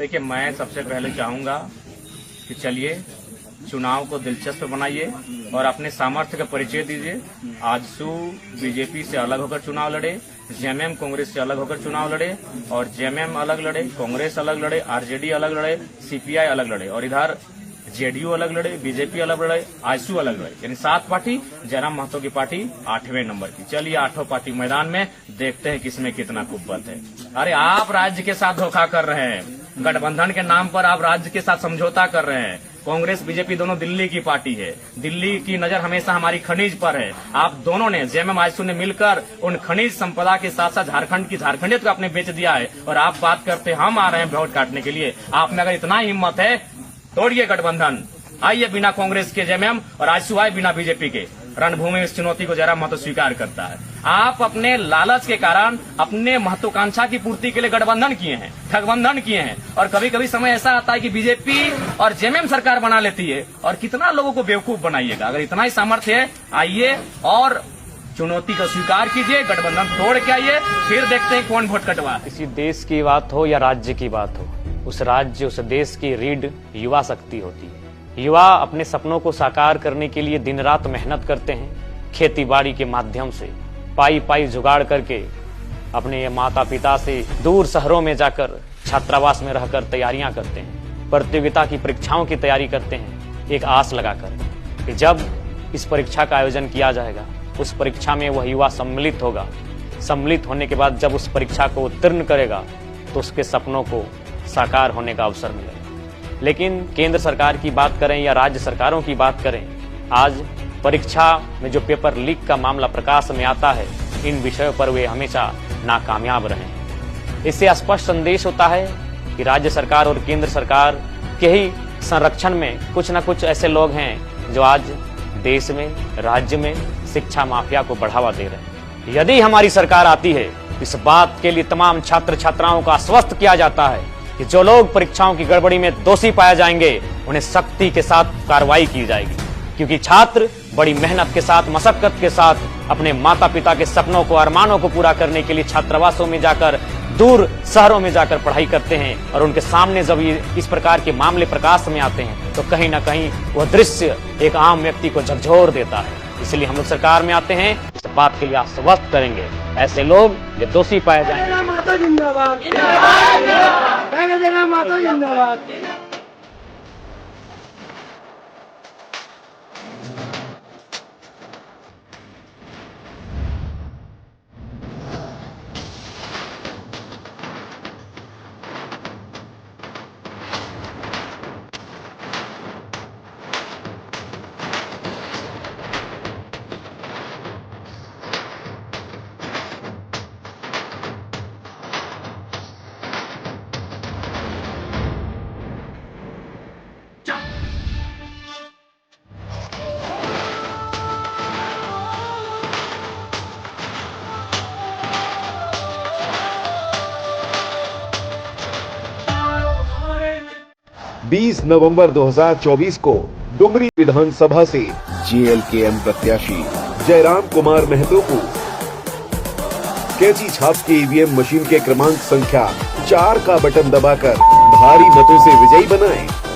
देखिए, मैं सबसे पहले चाहूंगा कि चलिए चुनाव को दिलचस्प बनाइए और अपने सामर्थ्य का परिचय दीजिए। आजसू बीजेपी से अलग होकर चुनाव लड़े, जेएमएम कांग्रेस से अलग होकर चुनाव लड़े, और जेएमएम अलग लड़े, कांग्रेस अलग लड़े, आरजेडी अलग लड़े, सीपीआई अलग लड़े, और इधर जेडीयू अलग लड़े, बीजेपी अलग लड़े, आजसू अलग लड़े। यानी 7 पार्टी, जयराम महतो की पार्टी 8वें नंबर की। चलिए 8 पार्टी मैदान में, देखते हैं किसमें कितना कुव्वत है। अरे आप राज्य के साथ धोखा कर रहे हैं, गठबंधन के नाम पर आप राज्य के साथ समझौता कर रहे हैं। कांग्रेस बीजेपी दोनों दिल्ली की पार्टी है, दिल्ली की नजर हमेशा हमारी खनिज पर है। आप दोनों ने, जेएमएम आजसू ने मिलकर उन खनिज संपदा के साथ साथ झारखंड की झारखंडियत को आपने बेच दिया है, और आप बात करते हम आ रहे हैं वोट काटने के लिए। आप में अगर इतना हिम्मत है, तोड़िए गठबंधन, आइए बिना कांग्रेस के जेएमएम, और आजसू आए बिना बीजेपी के। रणभूमि में इस चुनौती को जयराम महतो स्वीकार करता है। आप अपने लालच के कारण अपने महत्वाकांक्षा की पूर्ति के लिए गठबंधन किए हैं, ठगबंधन किए हैं, और कभी कभी समय ऐसा आता है कि बीजेपी और जेएमएम सरकार बना लेती है। और कितना लोगों को बेवकूफ बनाइएगा? अगर इतना ही सामर्थ्य है, आइए और चुनौती को स्वीकार कीजिए, गठबंधन तोड़ के आइए, फिर देखते हैं कौन वोट कटवा। किसी देश की बात हो या राज्य की बात हो, उस राज्य उस देश की रीढ़ युवा शक्ति होती है। युवा अपने सपनों को साकार करने के लिए दिन रात मेहनत करते हैं, खेती बाड़ी के माध्यम से पाई पाई जुगाड़ करके अपने माता पिता से दूर शहरों में जाकर छात्रावास में रहकर तैयारियां करते हैं, प्रतियोगिता की परीक्षाओं की तैयारी करते हैं, एक आस लगाकर कि जब इस परीक्षा का आयोजन किया जाएगा, उस परीक्षा में वह युवा सम्मिलित होगा। सम्मिलित होने के बाद जब उस परीक्षा को उत्तीर्ण करेगा तो उसके सपनों को साकार होने का अवसर मिलेगा। लेकिन केंद्र सरकार की बात करें या राज्य सरकारों की बात करें, आज परीक्षा में जो पेपर लीक का मामला प्रकाश में आता है, इन विषयों पर वे हमेशा नाकामयाब रहे। इससे स्पष्ट संदेश होता है कि राज्य सरकार और केंद्र सरकार के ही संरक्षण में कुछ न कुछ ऐसे लोग हैं जो आज देश में, राज्य में शिक्षा माफिया को बढ़ावा दे रहे हैं। यदि हमारी सरकार आती है, इस बात के लिए तमाम छात्र छात्राओं को आश्वस्त किया जाता है कि जो लोग परीक्षाओं की गड़बड़ी में दोषी पाए जाएंगे, उन्हें सख्ती के साथ कार्रवाई की जाएगी। क्योंकि छात्र बड़ी मेहनत के साथ, मशक्कत के साथ अपने माता पिता के सपनों को, अरमानों को पूरा करने के लिए छात्रावासों में जाकर, दूर शहरों में जाकर पढ़ाई करते हैं, और उनके सामने जब इस प्रकार के मामले प्रकाश में आते हैं तो कहीं ना कहीं वह दृश्य एक आम व्यक्ति को झकझोर देता है। इसलिए हम लोग सरकार में आते हैं, इस बात के लिए आश्वस्त करेंगे ऐसे लोग जो दोषी पाए जाएंगे। जिंदाबाद। 20 नवंबर 2024 को डुमरी विधानसभा से जेएलकेएम प्रत्याशी जयराम कुमार महतो को कैंची छाप के ईवीएम मशीन के क्रमांक संख्या 4 का बटन दबाकर भारी मतों से विजयी बनाएं।